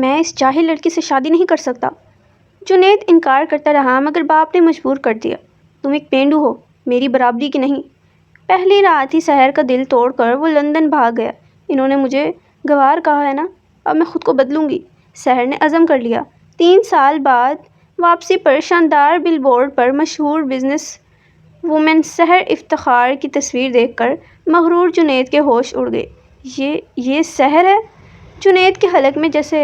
میں اس جاہل لڑکی سے شادی نہیں کر سکتا۔ جنید انکار کرتا رہا مگر باپ نے مجبور کر دیا۔ تم ایک پینڈو ہو، میری برابری کی نہیں۔ پہلی رات ہی سحر کا دل توڑ کر وہ لندن بھاگ گیا۔ انہوں نے مجھے گوار کہا ہے نا، اب میں خود کو بدلوں گی۔ سحر نے عزم کر لیا۔ 3 سال بعد واپسی پر شاندار بل بورڈ پر مشہور بزنس وومن سحر افتخار کی تصویر دیکھ کر مغرور جنید کے ہوش اڑ گئے۔ یہ سحر ہے؟ جنید کے حلق میں جیسے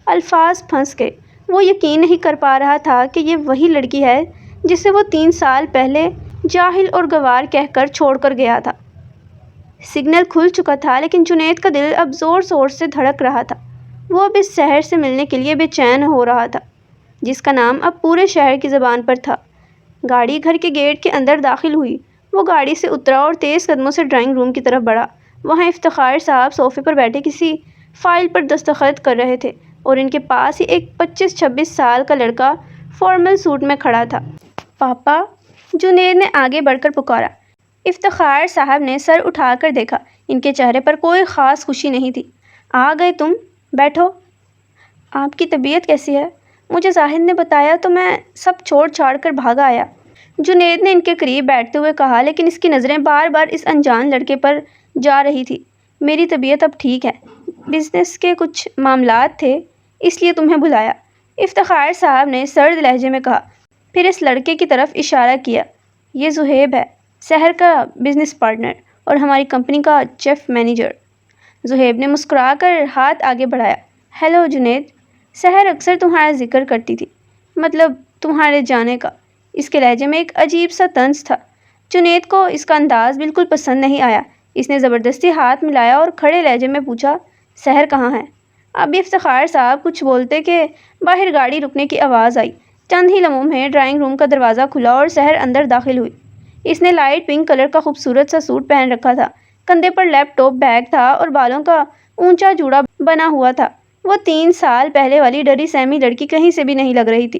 الفاظ پھنس گئے۔ وہ یقین نہیں کر پا رہا تھا کہ یہ وہی لڑکی ہے جسے وہ 3 سال پہلے جاہل اور گوار کہہ کر چھوڑ کر گیا تھا۔ سگنل کھل چکا تھا لیکن جنید کا دل اب زور زور سے دھڑک رہا تھا۔ وہ اب اس سحر سے ملنے کے لیے بے چین ہو رہا تھا جس کا نام اب پورے شہر کی زبان پر تھا۔ گاڑی گھر کے گیٹ کے اندر داخل ہوئی۔ وہ گاڑی سے اترا اور تیز قدموں سے ڈرائنگ روم کی طرف بڑھا۔ وہاں افتخار صاحب صوفے پر بیٹھے کسی فائل پر دستخط کر رہے تھے اور ان کے پاس ہی ایک 25-26 سال کا لڑکا فارمل سوٹ میں کھڑا تھا۔ پاپا، جنید نے آگے بڑھ کر پکارا۔ افتخار صاحب نے سر اٹھا کر دیکھا۔ ان کے چہرے پر کوئی خاص خوشی نہیں تھی۔ آ گئے تم، بیٹھو۔ آپ کی طبیعت کیسی ہے؟ مجھے زاہد نے بتایا تو میں سب چھوڑ چھاڑ کر بھاگا آیا۔ جنید نے ان کے قریب بیٹھتے ہوئے کہا لیکن اس کی نظریں بار بار اس انجان لڑکے پر جا رہی تھی۔ میری طبیعت اب ٹھیک ہے، بزنس کے کچھ معاملات تھے اس لیے تمہیں بلایا، افتخار صاحب نے سرد لہجے میں کہا، پھر اس لڑکے کی طرف اشارہ کیا۔ یہ زہیب ہے، سحر کا بزنس پارٹنر اور ہماری کمپنی کا چیف مینیجر۔ زہیب نے مسکرا کر ہاتھ آگے بڑھایا۔ ہیلو جنید، سحر اکثر تمہارا ذکر کرتی تھی، مطلب تمہارے جانے کا۔ اس کے لہجے میں ایک عجیب سا طنز تھا۔ جنید کو اس کا انداز بالکل پسند نہیں آیا۔ اس نے زبردستی ہاتھ ملایا اور کھڑے لہجے میں پوچھا، سحر کہاں ہے؟ ابھی افتخار صاحب کچھ بولتے کہ باہر گاڑی رکنے کی آواز آئی۔ چند ہی لمحوں میں ڈرائنگ روم کا دروازہ کھلا اور سحر اندر داخل ہوئی۔ اس نے لائٹ پنک کلر کا خوبصورت سا سوٹ پہن رکھا تھا، کندھے پر لیپ ٹاپ بیگ تھا اور بالوں کا اونچا جوڑا بنا ہوا تھا۔ وہ 3 سال پہلے والی ڈری سہمی لڑکی کہیں سے بھی نہیں لگ رہی تھی۔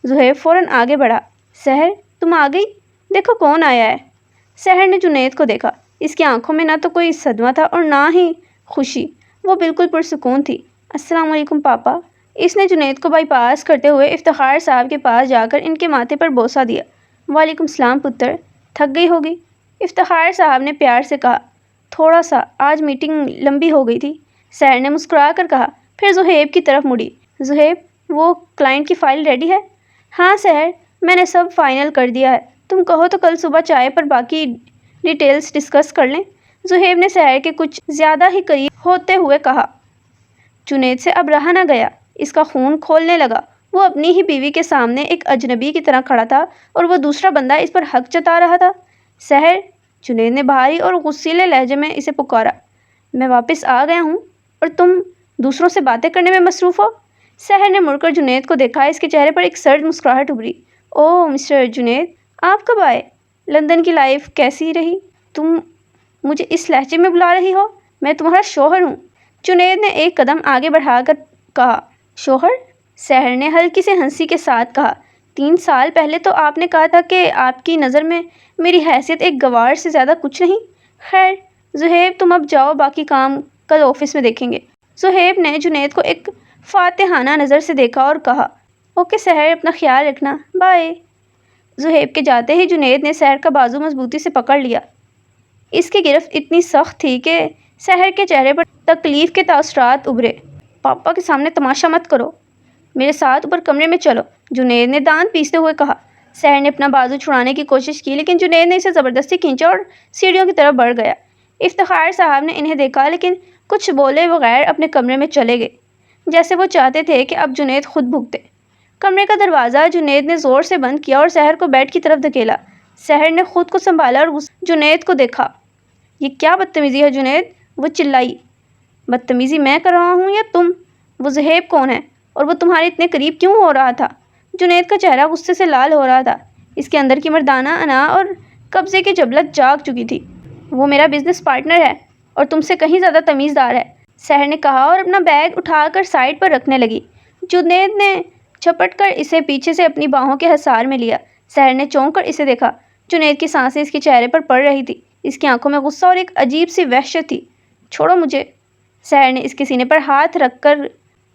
زہیب فوراً آگے بڑھا، سحر تم آ گئی، دیکھو کون آیا ہے۔ سحر نے جنید کو دیکھا۔ اس کی آنکھوں میں نہ تو کوئی صدمہ تھا اور نہ ہی خوشی، وہ بالکل پرسکون تھی۔ السلام علیکم پاپا۔ اس نے جنید کو بائی پاس کرتے ہوئے افتخار صاحب کے پاس جا کر ان کے ماتھے پر بوسہ دیا۔ وعلیکم السلام پتر، تھک گئی ہوگی؟ افتخار صاحب نے پیار سے کہا۔ تھوڑا سا، آج میٹنگ لمبی ہو گئی تھی، سحر نے مسکرا کر کہا، پھر زہیب کی طرف مڑی۔ زہیب، وہ کلائنٹ کی فائل ریڈی ہے؟ ہاں سحر، میں نے سب فائنل کر دیا ہے، تم کہو تو کل صبح چائے پر باقی ڈیٹیلز ڈسکس کر لیں۔ زہیب نے سحر کے کچھ زیادہ ہی قریب ہوتے ہوئے کہا۔ جنید سے اب رہا نہ گیا، اس کا خون کھولنے لگا۔ وہ اپنی ہی بیوی کے سامنے ایک اجنبی کی طرح کھڑا تھا اور وہ دوسرا بندہ اس پر حق جتا رہا تھا۔ سحر، جنید نے بھاری اور غصیلے لہجے میں اسے پکارا، میں واپس آ گیا ہوں اور تم دوسروں سے باتیں کرنے میں مصروف ہو۔ سحر نے مڑ کر جنید کو دیکھا۔ اس کے چہرے پر ایک سرد مسکراہٹ ابھری۔ اوہ مسٹر جنید، آپ کب آئے؟ لندن کی لائف کیسی رہی؟ تم مجھے اس لہجے میں بلا رہی ہو؟ میں تمہارا شوہر ہوں۔ جنید نے ایک قدم آگے بڑھا کر کہا، شوہر؟ سحر نے ہلکی سے ہنسی کے ساتھ کہا، 3 سال پہلے تو آپ نے کہا تھا کہ آپ کی نظر میں میری حیثیت ایک گوار سے زیادہ کچھ نہیں۔ خیر زہیب، تم اب جاؤ، باقی کام کل آفس میں دیکھیں گے۔ زہیب نے جنید کو ایک فاتحانہ نظر سے دیکھا اور کہا، اوکے سحر، اپنا خیال رکھنا، بائے۔ زہیب کے جاتے ہی جنید نے سحر کا بازو مضبوطی سے پکڑ لیا۔ اس کی گرفت اتنی سخت تھی کہ سحر کے چہرے پر تکلیف کے تاثرات ابھرے۔ پاپا کے سامنے تماشا مت کرو، میرے ساتھ اوپر کمرے میں چلو، جنید نے دانت پیستے ہوئے کہا۔ سحر نے اپنا بازو چھڑانے کی کوشش کی لیکن جنید نے اسے زبردستی کھینچا اور سیڑھیوں کی طرف بڑھ گیا۔ افتخار صاحب نے انہیں دیکھا لیکن کچھ بولے بغیر اپنے کمرے میں چلے گئے، جیسے وہ چاہتے تھے کہ اب جنید خود بھگتے۔ کمرے کا دروازہ جنید نے زور سے بند کیا اور سحر کو بیڈ کی طرف دھکیلا۔ سحر نے خود کو سنبھالا اور جنید کو دیکھا۔ یہ کیا بدتمیزی ہے جنید؟ وہ چلائی۔ بدتمیزی میں کر رہا ہوں یا تم؟ وہ زہیب کون ہے اور وہ تمہارے اتنے قریب کیوں ہو رہا تھا؟ جنید کا چہرہ غصے سے لال ہو رہا تھا۔ اس کے اندر کی مردانہ انا اور قبضے کی جبلت جاگ چکی تھی۔ وہ میرا بزنس پارٹنر ہے اور تم سے کہیں زیادہ تمیزدار ہے، سحر نے کہا اور اپنا بیگ اٹھا کر سائڈ پر رکھنے لگی۔ جنید نے جھپٹ کر اسے پیچھے سے اپنی باہوں کے حصار میں لیا۔ سحر نے چونک کر اسے دیکھا۔ جنید کی سانسیں اس کے چہرے پر پڑ رہی تھی۔ اس کی آنکھوں میں غصہ اور ایک عجیب سی وحشت تھی۔ چھوڑو مجھے، سحر نے اس کے سینے پر ہاتھ رکھ کر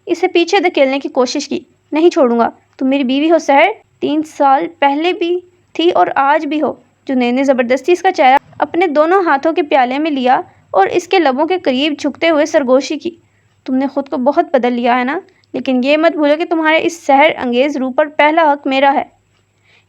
اسے پیچھے دھکیلنے کی کوشش کی۔ نہیں چھوڑوں گا، تم میری بیوی ہو سحر، 3 سال پہلے بھی تھی اور آج بھی ہو۔ جنید نے زبردستی اس کا چہرہ اپنے دونوں ہاتھوں کے پیالے میں لیا اور اس کے لبوں کے قریب جھکتے ہوئے سرگوشی کی۔ تم نے خود کو بہت بدل لیا ہے نا، لیکن یہ مت بھولو کہ تمہارے اس سحر انگیز روح پر پہلا حق میرا ہے۔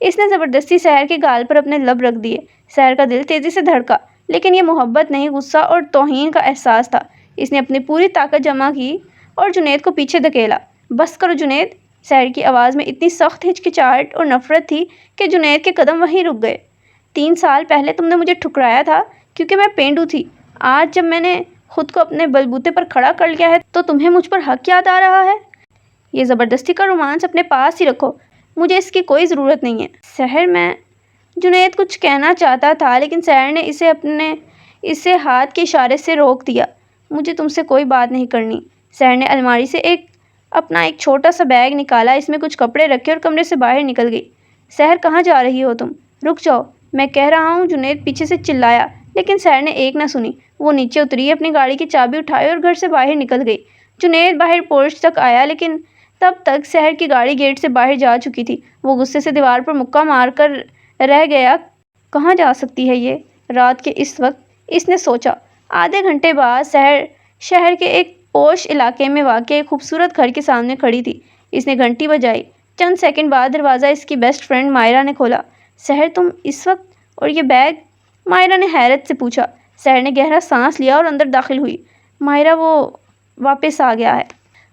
اس نے زبردستی سحر کے گال پر اپنے لب رکھ دیے۔ سحر کا دل تیزی سے دھڑکا، لیکن یہ محبت نہیں، غصہ اور توہین کا احساس تھا۔ اس نے اپنی پوری طاقت جمع کی اور جنید کو پیچھے دھکیلا۔ بس کرو جنید، سحر کی آواز میں اتنی سخت ہچکچاہٹ اور نفرت تھی کہ جنید کے قدم وہیں رک گئے۔ 3 سال پہلے تم نے مجھے ٹھکرایا تھا کیونکہ میں پینڈو تھی۔ آج جب میں نے خود کو اپنے بلبوتے پر کھڑا کر لیا ہے تو تمہیں مجھ پر حق یاد آ رہا ہے؟ یہ زبردستی کا رومانس اپنے پاس ہی رکھو، مجھے اس کی کوئی ضرورت نہیں ہے۔ سحر میں جنید کچھ کہنا چاہتا تھا لیکن سحر نے اسے ہاتھ کے اشارے سے روک دیا۔ مجھے تم سے کوئی بات نہیں کرنی۔ سحر نے الماری سے اپنا ایک چھوٹا سا بیگ نکالا، اس میں کچھ کپڑے رکھے اور کمرے سے باہر نکل گئی۔ سحر کہاں جا رہی ہو تم؟ رک جاؤ، میں کہہ رہا ہوں، جنید پیچھے سے چلایا، لیکن سحر نے ایک نہ سنی۔ وہ نیچے اتری، اپنی گاڑی کی چابی اٹھائی اور گھر سے باہر نکل گئی۔ جنید باہر پورچ تک آیا لیکن تب تک سحر کی گاڑی گیٹ سے باہر جا چکی تھی۔ وہ غصے سے دیوار پر مکہ مار کر رہ گیا۔ کہاں جا سکتی ہے یہ رات کے اس وقت؟ اس نے سوچا۔ آدھے گھنٹے بعد سحر شہر کے ایک پوش علاقے میں واقع ایک خوبصورت گھر کے سامنے کھڑی تھی۔ اس نے گھنٹی بجائی۔ چند سیکنڈ بعد دروازہ اس کی بیسٹ فرینڈ مائرہ نے کھولا۔ سحر تم اس وقت اور یہ بیگ؟ مائرہ نے حیرت سے پوچھا۔ سحر نے گہرا سانس لیا اور اندر داخل ہوئی۔ مائرہ، وہ واپس آ گیا ہے۔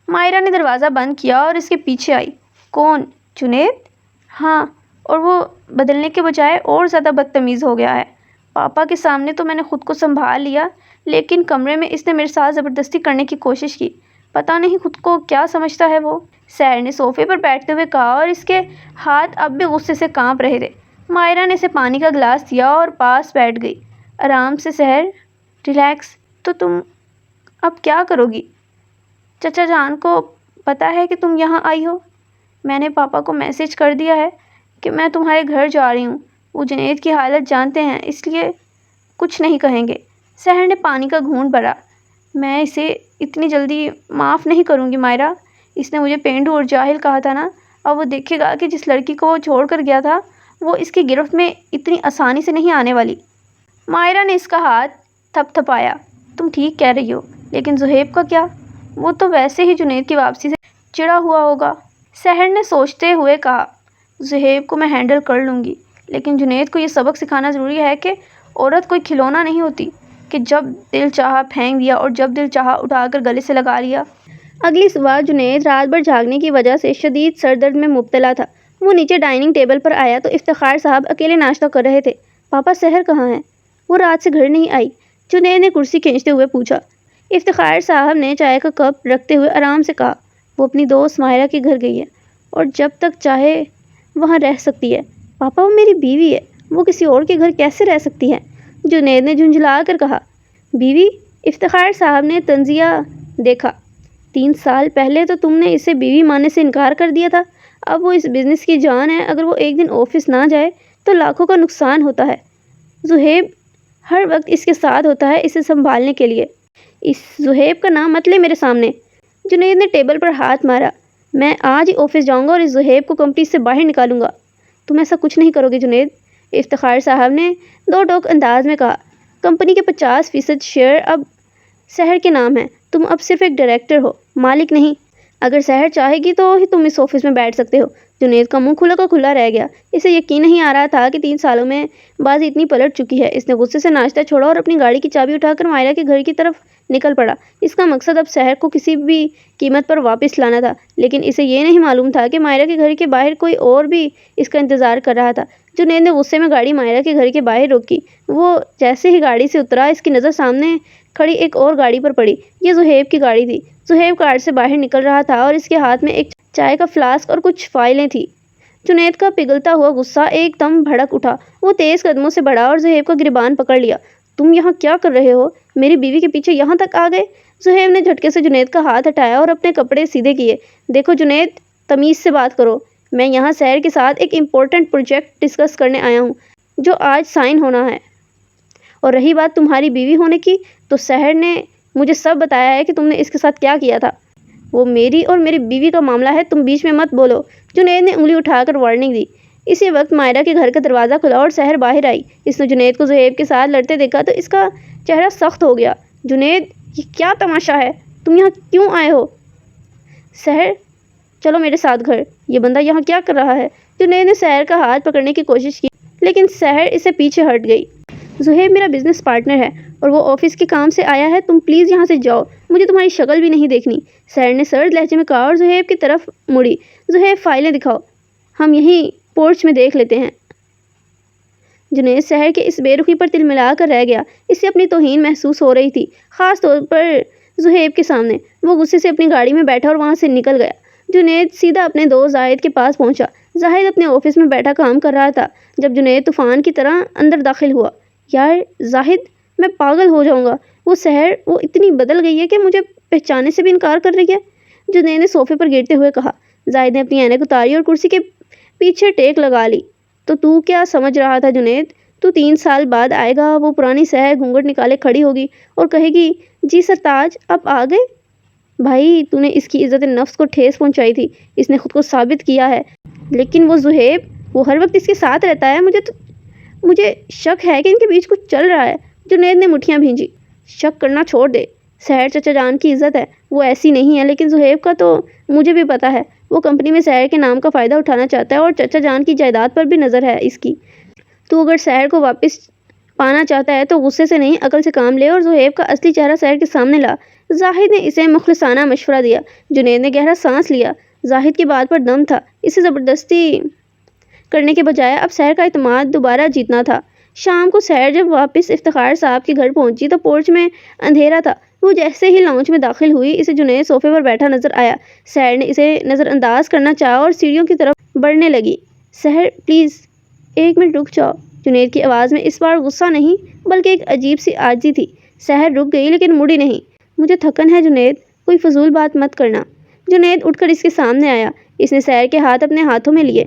مائرہ نے دروازہ بند کیا اور اس کے پیچھے آئی۔ کون؟ جنید؟ ہاں، اور وہ بدلنے کے بجائے اور زیادہ بدتمیز ہو گیا ہے۔ پاپا کے سامنے تو میں نے خود کو سنبھال لیا، لیکن کمرے میں اس نے میرے ساتھ زبردستی کرنے کی کوشش کی۔ پتہ نہیں خود کو کیا سمجھتا ہے وہ، سحر نے صوفے پر بیٹھتے ہوئے کہا اور اس کے ہاتھ اب بھی غصے سے کانپ رہے تھے۔ مائرہ نے اسے پانی کا گلاس دیا اور پاس بیٹھ گئی۔ آرام سے سحر، ریلیکس۔ تو تم اب کیا کرو گی؟ چچا جان کو پتہ ہے کہ تم یہاں آئی ہو؟ میں نے پاپا کو میسج کر دیا ہے کہ میں تمہارے گھر جا رہی ہوں۔ وہ جنید کی حالت جانتے ہیں، اس لیے کچھ نہیں کہیں گے۔ سحر نے پانی کا گھونٹ بھرا۔ میں اسے اتنی جلدی معاف نہیں کروں گی مائرہ۔ اس نے مجھے پینڈو اور جاہل کہا تھا نا، اب وہ دیکھے گا کہ جس لڑکی کو وہ چھوڑ کر گیا تھا وہ اس کی گرفت میں اتنی آسانی سے نہیں آنے والی۔ مائرہ نے اس کا ہاتھ تھپ تھپایا۔ تم ٹھیک کہہ رہی ہو، لیکن زہیب کا کیا؟ وہ تو ویسے ہی جنید کی واپسی سے چڑا ہوا ہوگا۔ سحر نے سوچتے ہوئے کہا۔ زہیب کو میں ہینڈل کر لوں گی، لیکن جنید کو یہ سبق سکھانا ضروری ہے کہ عورت کوئی کھلونا نہیں ہوتی کہ جب دل چاہا پھینک دیا اور جب دل چاہا اٹھا کر گلے سے لگا لیا۔ اگلی صبح جنید رات بھر جاگنے کی وجہ سے شدید سر درد میں مبتلا تھا۔ وہ نیچے ڈائننگ ٹیبل پر آیا تو افتخار صاحب اکیلے ناشتہ کر رہے تھے۔ پاپا، سحر کہاں ہے؟ وہ رات سے گھر نہیں آئی، جنید نے کرسی کھینچتے ہوئے پوچھا۔ افتخار صاحب نے چائے کا کپ رکھتے ہوئے آرام سے کہا، وہ اپنی دوست مائرہ کے گھر گئی ہے اور جب تک چاہے وہاں رہ سکتی ہے۔ پاپا، وہ میری بیوی ہے، وہ کسی اور کے گھر کیسے رہ سکتی ہے؟ جنید نے جھنجھلا کر کہا۔ بیوی؟ افتخار صاحب نے طنزیہ دیکھا۔ 3 سال پہلے تو تم نے اسے بیوی ماننے سے انکار کر دیا تھا، اب وہ اس بزنس کی جان ہے، اگر وہ ایک دن آفس نہ جائے تو لاکھوں کا نقصان ہوتا ہے۔ زہیب ہر وقت اس کے ساتھ ہوتا ہے اسے سنبھالنے کے لیے۔ اس زہیب کا نام مت لے میرے سامنے۔ جنید نے ٹیبل پر ہاتھ مارا۔ میں آج ہی آفس جاؤں گا اور اس زہیب کو کمپنی سے باہر نکالوں گا۔ تم ایسا کچھ نہیں کرو گے جنید، افتخار صاحب نے دو ٹوک انداز میں کہا۔ کمپنی کے 50% شیئر اب سحر کے نام ہیں، تم اب صرف ایک ڈائریکٹر ہو، مالک نہیں۔ اگر سحر چاہے گی تو ہی تم اس آفس میں بیٹھ سکتے ہو۔ جنید کا منہ کھلا کا کھلا رہ گیا۔ اسے یقین نہیں آ رہا تھا کہ 3 سالوں میں بازی اتنی پلٹ چکی ہے۔ اس نے غصے سے ناشتہ چھوڑا اور اپنی گاڑی کی چابی اٹھا کر مائرہ کے گھر کی طرف نکل پڑا۔ اس کا مقصد اب سحر کو کسی بھی قیمت پر واپس لانا تھا، لیکن اسے یہ نہیں معلوم تھا کہ مائرہ کے گھر کے باہر کوئی اور بھی اس کا انتظار کر رہا تھا۔ جنید نے غصے میں گاڑی مائرہ کے گھر کے باہر روکی۔ وہ جیسے ہی گاڑی سے اترا، اس کی نظر سامنے کھڑی ایک اور گاڑی پر پڑی۔ یہ زہیب کی گاڑی تھی۔ زہیب کار سے باہر نکل رہا تھا اور اس کے ہاتھ میں ایک چائے کا فلاسک اور کچھ فائلیں تھیں۔ جنید کا پگھلتا ہوا غصہ ایک دم بھڑک اٹھا۔ وہ تیز قدموں سے بڑھا اور زہیب کا گریبان پکڑ لیا۔ تم یہاں کیا کر رہے ہو؟ میری بیوی کے پیچھے یہاں تک آ گئے؟ زہیب نے جھٹکے سے جنید کا ہاتھ ہٹایا اور اپنے کپڑے سیدھے کیے۔ دیکھو جنید، تمیز سے بات کرو۔ میں یہاں سحر کے ساتھ ایک امپورٹنٹ پروجیکٹ ڈسکس کرنے آیا ہوں جو آج سائن ہونا ہے، اور رہی بات تمہاری بیوی ہونے کی، تو سحر نے مجھے سب بتایا ہے کہ تم نے اس کے ساتھ کیا کیا تھا۔ وہ میری اور میری بیوی کا معاملہ ہے، تم بیچ میں مت بولو۔ جنید نے انگلی اٹھا کر وارننگ دی۔ اسی وقت مائرہ کے گھر کا دروازہ کھلا اور سحر باہر آئی۔ اس نے جنید کو زہیب کے ساتھ لڑتے دیکھا تو اس کا چہرہ سخت ہو گیا۔ جنید، یہ کیا تماشا ہے؟ تم یہاں کیوں آئے ہو؟ سحر، چلو میرے ساتھ گھر۔ یہ بندہ یہاں کیا کر رہا ہے؟ جنید نے سحر کا ہاتھ پکڑنے کی کوشش کی لیکن سحر اسے پیچھے ہٹ گئی۔ زہیب میرا بزنس پارٹنر ہے اور وہ آفس کے کام سے آیا ہے، تم پلیز یہاں سے جاؤ، مجھے تمہاری شکل بھی نہیں دیکھنی، سحر نے سرد لہجے میں کہا اور زہیب کی طرف مڑی۔ زہیب، فائلیں دکھاؤ، ہم یہیں پورچ میں دیکھ لیتے ہیں۔ جنید سحر کے اس بے رخی پر تل ملا کر رہ گیا۔ اسے اپنی توہین محسوس ہو رہی تھی، خاص طور پر زہیب کے سامنے۔ وہ غصے سے اپنی گاڑی میں بیٹھا اور وہاں سے نکل گیا۔ جنید سیدھا اپنے دوست زاہد کے پاس پہنچا۔ زاہد اپنے آفس میں بیٹھا کام کر رہا تھا جب جنید طوفان کی طرح اندر داخل ہوا۔ یار زاہد، میں پاگل ہو جاؤں گا، وہ سحر، وہ اتنی بدل گئی ہے کہ مجھے پہچاننے سے بھی انکار کر رہی ہے، جنید نے صوفے پر گرتے ہوئے کہا۔ زاہد نے اپنی عینک اتاری اور کرسی کے پیچھے ٹیک لگا لی۔ تو کیا سمجھ رہا تھا جنید؟ تو 3 سال بعد آئے گا، وہ پرانی سحر گھونگھٹ نکالے کھڑی ہوگی اور کہے گی، جی سرتاج آپ آ گئے؟ بھائی، تو نے اس کی عزت نفس کو ٹھیس پہنچائی تھی، اس نے خود کو ثابت کیا ہے، لیکن وہ زہیب، وہ ہر وقت اس کے ساتھ رہتا ہے، مجھے شک ہے کہ ان کے بیچ کچھ چل رہا ہے۔ جنید نے مٹھیاں بھینجی۔ شک کرنا چھوڑ دے، سحر چچا جان کی عزت ہے، وہ ایسی نہیں ہے، لیکن زہیب کا تو مجھے بھی پتا ہے، وہ کمپنی میں سحر کے نام کا فائدہ اٹھانا چاہتا ہے اور چچا جان کی جائیداد پر بھی نظر ہے اس کی۔ تو اگر سحر کو واپس پانا چاہتا ہے تو غصے سے نہیں، عقل سے کام لے اور زہیب کا اصلی چہرہ سحر کے سامنے لا۔ زاہد نے اسے مخلصانہ مشورہ دیا۔ جنید نے گہرا سانس لیا۔ زاہد کی بات پر دم تھا، اسے زبردستی کرنے کے بجائے اب سحر کا اعتماد دوبارہ جیتنا تھا۔ شام کو سحر جب واپس افتخار صاحب کے گھر پہنچی تو پورچ میں اندھیرا تھا۔ وہ جیسے ہی لاؤنج میں داخل ہوئی، اسے جنید صوفے پر بیٹھا نظر آیا۔ سحر نے اسے نظر انداز کرنا چاہا اور سیڑھیوں کی طرف بڑھنے لگی۔ سحر پلیز 1 منٹ رک جاؤ۔ جنید کی آواز میں اس بار غصہ نہیں بلکہ ایک عجیب سی عاجزی تھی۔ سحر رک گئی لیکن مڑی نہیں۔ مجھے تھکن ہے جنید، کوئی فضول بات مت کرنا۔ جنید اٹھ کر اس کے سامنے آیا۔ اس نے سحر کے ہاتھ اپنے ہاتھوں میں لیے۔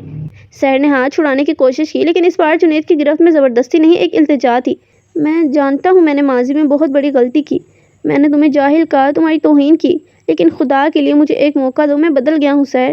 سحر نے ہاتھ چھڑانے کی کوشش کی لیکن اس بار جنید کی گرفت میں زبردستی نہیں، ایک التجا تھی۔ میں جانتا ہوں میں نے ماضی میں بہت بڑی غلطی کی، میں نے تمہیں جاہل کہا، تمہاری توہین کی، لیکن خدا کے لیے مجھے ایک موقع دو، میں بدل گیا ہوں سحر۔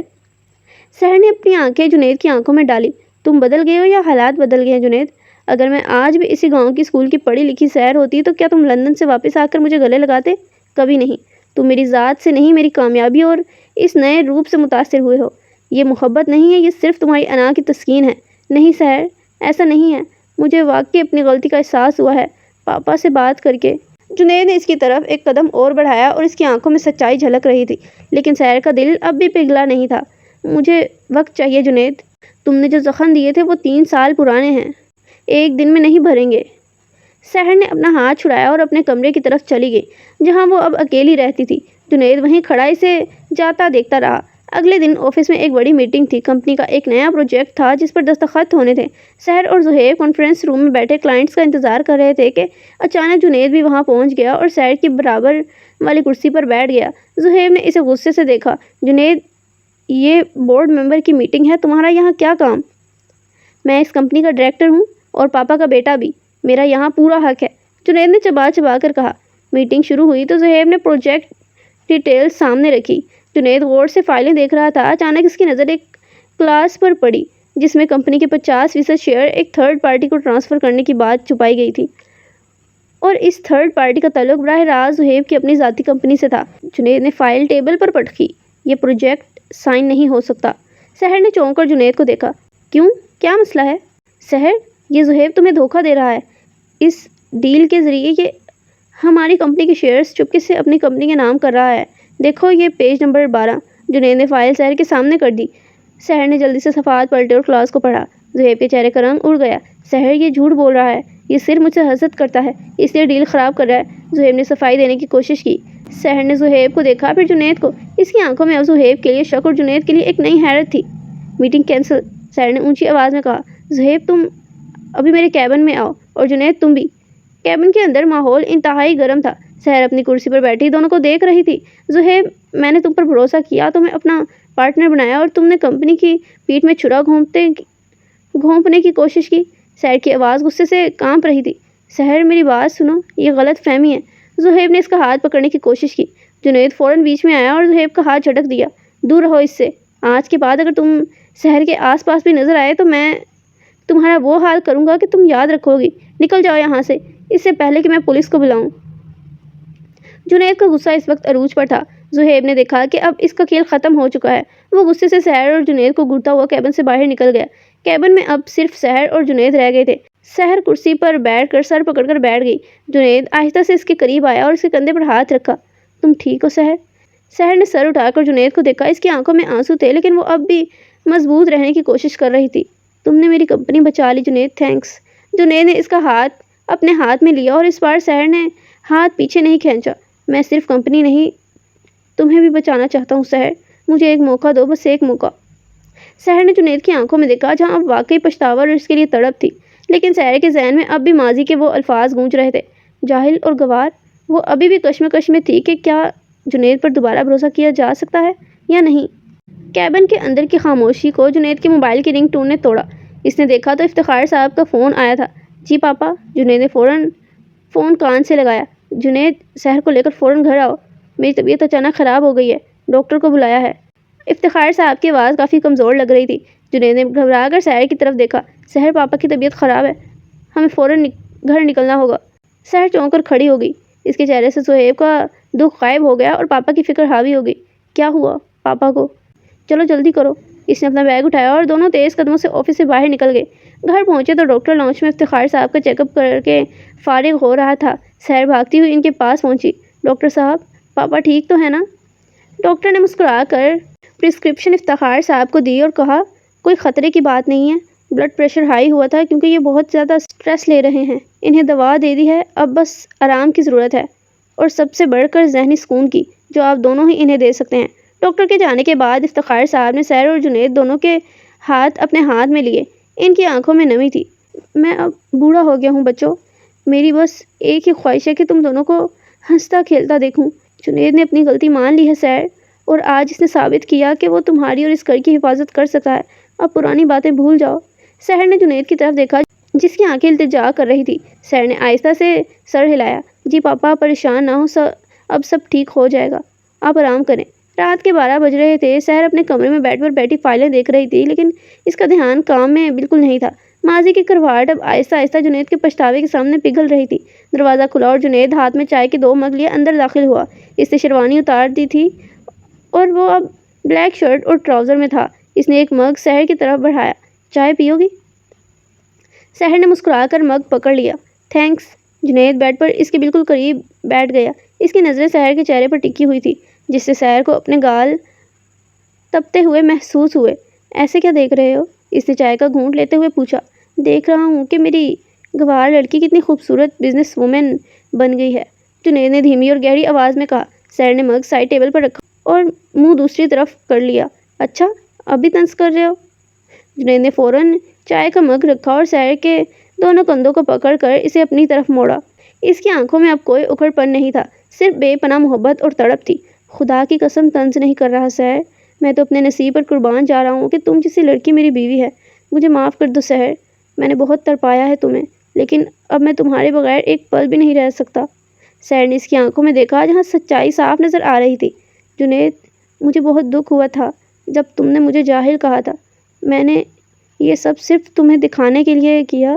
سحر نے اپنی آنکھیں جنید کی آنکھوں میں ڈالی۔ تم بدل گئے ہو یا حالات بدل گئے ہیں جنید؟ اگر میں آج بھی اسی گاؤں کی اسکول کی پڑھی لکھی سحر ہوتی تو کیا تم لندن سے واپس آ کر مجھے گلے لگاتے؟ کبھی نہیں۔ تم میری ذات سے نہیں، میری کامیابی اور اس نئے روپ سے متاثر ہوئے ہو۔ یہ محبت نہیں ہے، یہ صرف تمہاری انا کی تسکین ہے۔ نہیں سحر، ایسا نہیں ہے، مجھے واقعی اپنی غلطی کا احساس ہوا ہے پاپا سے بات کر کے۔ جنید نے اس کی طرف ایک قدم اور بڑھایا اور اس کی آنکھوں میں سچائی جھلک رہی تھی، لیکن سحر کا دل اب بھی پگھلا نہیں تھا۔ مجھے وقت چاہیے جنید، تم نے جو زخم دیے تھے وہ 3 سال پرانے ہیں، ایک دن میں نہیں بھریں گے۔ سحر نے اپنا ہاتھ چھڑایا اور اپنے کمرے کی طرف چلی گئی جہاں وہ اب اکیلی رہتی تھی۔ جنید وہیں کھڑا اسے جاتا دیکھتا رہا۔ اگلے دن آفس میں ایک بڑی میٹنگ تھی۔ کمپنی کا ایک نیا پروجیکٹ تھا جس پر دستخط ہونے تھے۔ سحر اور زہیب کانفرنس روم میں بیٹھے کلائنٹس کا انتظار کر رہے تھے کہ اچانک جنید بھی وہاں پہنچ گیا اور سحر کی برابر والی کرسی پر بیٹھ گیا۔ زہیب نے اسے غصے سے دیکھا۔ جنید، یہ بورڈ ممبر کی میٹنگ ہے، تمہارا یہاں کیا کام؟ میں اس کمپنی کا ڈائریکٹر ہوں اور پاپا کا بیٹا بھی، میرا یہاں پورا حق ہے، جنید نے چبا چبا کر کہا۔ میٹنگ شروع ہوئی تو زہیب نے پروجیکٹ ڈیٹیلز سامنے رکھی۔ جنید غور سے فائلیں دیکھ رہا تھا۔ اچانک اس کی نظر ایک کلاس پر پڑی جس میں کمپنی کے 50% شیئر ایک تھرڈ پارٹی کو ٹرانسفر کرنے کی بات چھپائی گئی تھی اور اس تھرڈ پارٹی کا تعلق براہ راست زہیب کی اپنی ذاتی کمپنی سے تھا۔ جنید نے فائل ٹیبل پر پٹکی۔ یہ پروجیکٹ سائن نہیں ہو سکتا۔ سحر نے چونک کر جنید کو دیکھا۔ کیوں؟ کیا مسئلہ ہے؟ سحر، یہ زہیب تمہیں دھوکہ دے رہا ہے۔ اس ڈیل کے ذریعے یہ ہماری کمپنی کے شیئرز چپکے سے اپنی کمپنی کے نام کر رہا ہے۔ دیکھو یہ پیج نمبر 12۔ جنید نے فائل سحر کے سامنے کر دی۔ سحر نے جلدی سے صفحات پلٹے اور کلاس کو پڑھا۔ زہیب کے چہرے کا رنگ اڑ گیا۔ سحر، یہ جھوٹ بول رہا ہے، یہ صرف مجھ سے حسد کرتا ہے، اس لیے ڈیل خراب کر رہا ہے۔ زہیب نے صفائی دینے کی کوشش کی۔ سحر نے زہیب کو دیکھا، پھر جنید کو۔ اس کی آنکھوں میں اب زہیب کے لیے شک اور جنید کے لیے ایک نئی حیرت تھی۔ میٹنگ کینسل، سحر نے اونچی آواز میں کہا۔ زہیب، تم ابھی میرے کیبن میں آؤ، اور جنید تم بھی۔ کیبن کے اندر ماحول انتہائی گرم تھا۔ سحر اپنی کرسی پر بیٹھی دونوں کو دیکھ رہی تھی۔ زہیب، میں نے تم پر بھروسہ کیا، تمہیں اپنا پارٹنر بنایا اور تم نے کمپنی کی پیٹھ میں چھرا گھونپنے کی کوشش کی۔ سحر کی آواز غصے سے کانپ رہی تھی۔ سحر، میری بات سنو، یہ غلط فہمی ہے۔ زہیب نے اس کا ہاتھ پکڑنے کی کوشش کی۔ جنید فوراً بیچ میں آیا اور زہیب کا ہاتھ جھٹک دیا۔ دور رہو اس سے، آج کے بعد اگر تم سحر کے آس پاس بھی نظر آئے تو میں تمہارا وہ حال کروں گا کہ تم یاد رکھو گی۔ نکل جاؤ یہاں سے، اس سے پہلے کہ میں پولیس کو بلاؤں۔ جنید کا غصہ اس وقت عروج پر تھا۔ زہیب نے دیکھا کہ اب اس کا کھیل ختم ہو چکا ہے۔ وہ غصے سے سحر اور جنید کو گھورتا ہوا کیبن سے باہر نکل گیا۔ کیبن میں اب صرف سحر اور جنید رہ گئے تھے۔ سحر کرسی پر بیٹھ کر سر پکڑ کر بیٹھ گئی۔ جنید آہستہ سے اس کے قریب آیا اور اس کے کندھے پر ہاتھ رکھا۔ تم ٹھیک ہو سحر؟ سحر نے سر اٹھا کر جنید کو دیکھا۔ اس کی آنکھوں میں آنسو تھے لیکن وہ اب بھی مضبوط رہنے کی کوشش کر رہی تھی۔ تم نے میری کمپنی بچا لی جنید، تھینکس۔ جنید نے اس کا ہاتھ اپنے ہاتھ میں لیا اور اس بار سحر نے ہاتھ پیچھے نہیں کھینچا۔ میں صرف کمپنی نہیں، تمہیں بھی بچانا چاہتا ہوں سحر، مجھے ایک موقع دو، بس ایک موقع۔ سحر نے جنید کی آنکھوں میں دیکھا جہاں اب واقعی پچھتاوا اور اس کے لیے تڑپ تھی، لیکن سحر کے ذہن میں اب بھی ماضی کے وہ الفاظ گونج رہے تھے، جاہل اور گوار۔ وہ ابھی بھی کشمکش میں تھی کہ کیا جنید پر دوبارہ بھروسہ کیا جا سکتا ہے یا نہیں۔ کیبن کے اندر کی خاموشی کو جنید کے موبائل کی رنگ ٹون نے توڑا۔ اس نے دیکھا تو افتخار صاحب کا فون آیا تھا۔ جی پاپا۔ جنید نے فوراً فون کان سے لگایا۔ جنید، سحر کو لے کر فوراً گھر آؤ، میری طبیعت اچانک خراب ہو گئی ہے، ڈاکٹر کو بلایا ہے۔ افتخار صاحب کی آواز کافی کمزور لگ رہی تھی۔ جنید نے گھبرا کر سحر کی طرف دیکھا۔ سحر، پاپا کی طبیعت خراب ہے، ہمیں فوراً گھر نکلنا ہوگا۔ سحر چونک کر کھڑی ہو گئی۔ اس کے چہرے سے زہیب کا دکھ غائب ہو گیا اور پاپا کی فکر حاوی ہو گئی۔ کیا ہوا پاپا کو؟ چلو جلدی کرو۔ اس نے اپنا بیگ اٹھایا اور دونوں تیز قدموں سے آفس سے باہر نکل گئے۔ گھر پہنچے تو ڈاکٹر لاؤنج میں افتخار صاحب کا چیک اپ کر کے فارغ ہو رہا تھا۔ سحر بھاگتی ہوئی ان کے پاس پہنچی۔ ڈاکٹر صاحب، پاپا ٹھیک تو ہے نا؟ ڈاکٹر نے مسکرا کر پرسکرپشن افتخار صاحب کو دی اور کہا، کوئی خطرے کی بات نہیں ہے، بلڈ پریشر ہائی ہوا تھا کیونکہ یہ بہت زیادہ سٹریس لے رہے ہیں، انہیں دوا دے دی ہے، اب بس آرام کی ضرورت ہے، اور سب سے بڑھ کر ذہنی سکون کی، جو آپ دونوں ہی انہیں دے سکتے ہیں۔ ڈاکٹر کے جانے کے بعد افتخار صاحب نے سحر اور جنید دونوں کے ہاتھ اپنے ہاتھ میں لیے۔ ان کی آنکھوں میں نمی تھی۔ میں اب بوڑھا ہو گیا ہوں بچوں، میری بس ایک ہی خواہش ہے کہ تم دونوں کو ہنستا کھیلتا دیکھوں۔ جنید نے اپنی غلطی مان لی ہے سحر، اور آج اس نے ثابت کیا کہ وہ تمہاری اور اس گھر کی حفاظت کر سکتا ہے۔ اب پرانی باتیں بھول جاؤ۔ سحر نے جنید کی طرف دیکھا جس کی آنکھیں التجا کر رہی تھی۔ سحر نے آہستہ سے سر ہلایا۔ جی پاپا، پریشان نہ ہو، اب سب ٹھیک ہو جائے گا، آپ آرام کریں۔ رات کے 12 بج رہے تھے۔ سحر اپنے کمرے میں بیڈ پر بیٹھی فائلیں دیکھ رہی تھی لیکن اس کا دھیان کام میں بالکل نہیں تھا۔ ماضی کی کرواہٹ اب آہستہ آہستہ جنید کے پچھتاوے کے سامنے پگھل رہی تھی۔ دروازہ کھلا اور جنید ہاتھ میں چائے کے 2 مگ لیے اندر داخل ہوا۔ اس نے شیروانی اتار دی تھی اور وہ اب بلیک شرٹ اور ٹراؤزر میں تھا۔ اس نے ایک مگ سحر کی طرف بڑھایا۔ چائے پیو گی؟ سحر نے مسکرا کر مگ پکڑ لیا۔ تھینکس۔ جنید بیڈ پر اس کے بالکل قریب بیٹھ گیا۔ اس کی نظریں سحر کے چہرے پر ٹکی ہوئی تھی جس سے سحر کو اپنے گال تپتے ہوئے محسوس ہوئے۔ ایسے کیا دیکھ رہے ہو؟ اس نے چائے کا گھونٹ لیتے ہوئے پوچھا۔ دیکھ رہا ہوں کہ میری گوار لڑکی کتنی خوبصورت بزنس وومن بن گئی ہے، جنید نے دھیمی اور گہری آواز میں کہا۔ سحر نے مگ سائڈ ٹیبل پر رکھا اور منہ دوسری طرف کر لیا۔ اچھا، اب بھی طنز کر رہے ہو؟ جنید نے فوراً چائے کا مگ رکھا اور سحر کے دونوں کندھوں کو پکڑ کر اسے اپنی طرف موڑا۔ اس کی آنکھوں میں اب کوئی اکھڑ پن نہیں تھا، صرف بے پناہ محبت اور تڑپ تھی۔ خدا کی قسم طنز نہیں کر رہا سحر، میں تو اپنے نصیب پر قربان جا رہا ہوں کہ تم جیسی لڑکی میری بیوی ہے۔ مجھے معاف کر دو سحر، میں نے بہت تڑپایا ہے تمہیں، لیکن اب میں تمہارے بغیر ایک پل بھی نہیں رہ سکتا۔ سحر نے اس کی آنکھوں میں دیکھا جہاں سچائی صاف نظر آ رہی تھی۔ جنید، مجھے بہت دکھ ہوا تھا جب تم نے مجھے جاہل کہا تھا۔ میں نے یہ سب صرف تمہیں دکھانے کے لیے کیا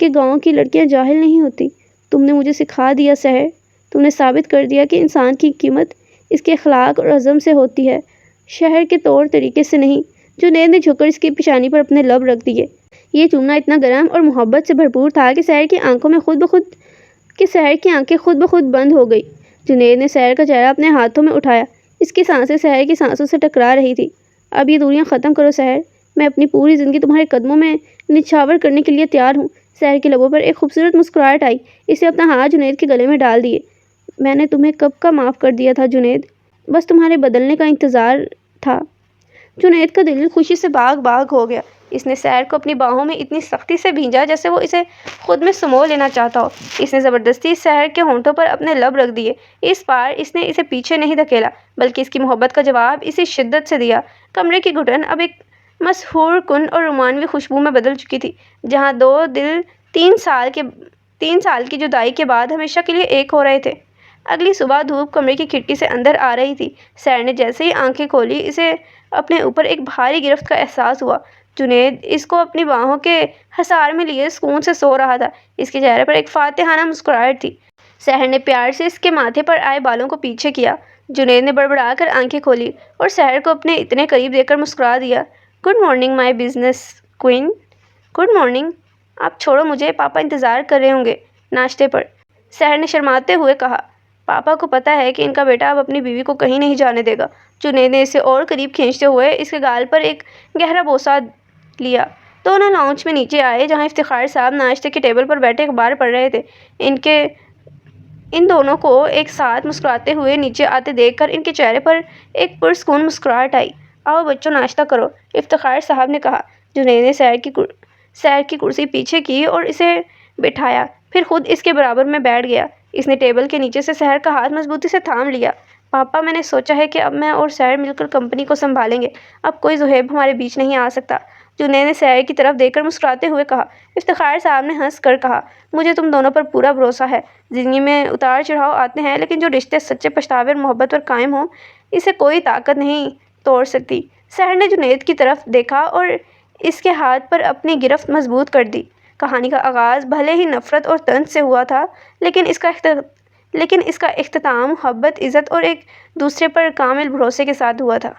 کہ گاؤں کی لڑکیاں جاہل نہیں ہوتی۔ تم نے مجھے سکھا دیا سحر، تم نے ثابت کر دیا کہ انسان کی قیمت اس کے اخلاق اور عزم سے ہوتی ہے، شہر کے طور طریقے سے نہیں۔ جنید نے جھک کر اس کی پیشانی پر اپنے لب رکھ دیے۔ یہ چومنا اتنا گرم اور محبت سے بھرپور تھا کہ سحر کی آنکھیں خود بخود بند ہو گئی۔ جنید نے سحر کا چہرہ اپنے ہاتھوں میں اٹھایا۔ اس کی سانسیں سحر کی سانسوں سے ٹکرا رہی تھی۔ اب یہ دوریاں ختم کرو سحر، میں اپنی پوری زندگی تمہارے قدموں میں نچھاور کرنے کے لیے تیار ہوں۔ سحر کے لبوں پر ایک خوبصورت مسکراہٹ آئی۔ اس نے اپنا ہاتھ جنید کے گلے میں ڈال دیے۔ میں نے تمہیں کب کا معاف کر دیا تھا جنید، بس تمہارے بدلنے کا انتظار تھا۔ جنید کا دل خوشی سے باغ باغ ہو گیا۔ اس نے سحر کو اپنی باہوں میں اتنی سختی سے بھینجا جیسے وہ اسے خود میں سمو لینا چاہتا ہو۔ اس نے زبردستی سحر کے ہونٹوں پر اپنے لب رکھ دیے۔ اس بار اس نے اسے پیچھے نہیں دھکیلا بلکہ اس کی محبت کا جواب اسی شدت سے دیا۔ کمرے کی گھٹن اب ایک مسحور کن اور رومانوی خوشبو میں بدل چکی تھی، جہاں 2 دل 3 سال کی جدائی کے بعد ہمیشہ کے لیے ایک ہو رہے تھے۔ اگلی صبح دھوپ کمرے کی کھڑکی سے اندر آ رہی تھی۔ سحر نے جیسے ہی آنکھیں کھولی اسے اپنے اوپر ایک بھاری گرفت کا احساس ہوا۔ جنید اس کو اپنی باہوں کے حصار میں لیے سکون سے سو رہا تھا۔ اس کے چہرے پر ایک فاتحانہ مسکراہٹ تھی۔ سحر نے پیار سے اس کے ماتھے پر آئے بالوں کو پیچھے کیا۔ جنید نے بڑبڑا کر آنکھیں کھولی اور سحر کو اپنے اتنے قریب دیکھ کر مسکرا دیا۔ Good morning my business queen. Good morning. آپ چھوڑو مجھے، پاپا انتظار کر رہے ہوں گے ناشتے پر، سحر نے شرماتے ہوئے کہا۔ پاپا کو پتہ ہے کہ ان کا بیٹا اب اپنی بیوی کو کہیں نہیں جانے دے گا۔ جنید نے اسے اور قریب کھینچتے ہوئے اس کے گال پر ایک گہرا بوسہ لیا۔ دونوں لاؤنج میں نیچے آئے جہاں افتخار صاحب ناشتے کے ٹیبل پر بیٹھے اخبار پڑھ رہے تھے۔ ان دونوں کو ایک ساتھ مسکراتے ہوئے نیچے آتے دیکھ کر ان کے چہرے پر ایک پرسکون مسکراہٹ آئی۔ آؤ بچوں ناشتہ کرو، افتخار صاحب نے کہا۔ جنید نے سحر کی کرسی پیچھے کی اور اسے بٹھایا، پھر خود اس کے برابر میں بیٹھ گیا۔ اس نے ٹیبل کے نیچے سے سحر کا ہاتھ مضبوطی سے تھام لیا۔ پاپا میں نے سوچا ہے کہ اب میں اور سحر مل کر کمپنی کو سنبھالیں گے، اب کوئی زہیب ہمارے بیچ نہیں آ سکتا، جنید نے سحر کی طرف دیکھ کر مسکراتے ہوئے کہا۔ افتخار صاحب نے ہنس کر کہا، مجھے تم دونوں پر پورا بھروسہ ہے۔ زندگی میں اتار چڑھاؤ آتے ہیں لیکن جو رشتے سچے پچھتاوے اور محبت پر قائم ہوں اسے کوئی طاقت نہیں توڑ سکتی۔ سحر نے جنید کی طرف دیکھا اور اس کے ہاتھ پر اپنی گرفت مضبوط کر دی۔ کہانی کا آغاز بھلے ہی نفرت اور طنز سے ہوا تھا لیکن اس کا اختتام محبت، عزت اور ایک دوسرے پر کامل بھروسے کے ساتھ ہوا تھا۔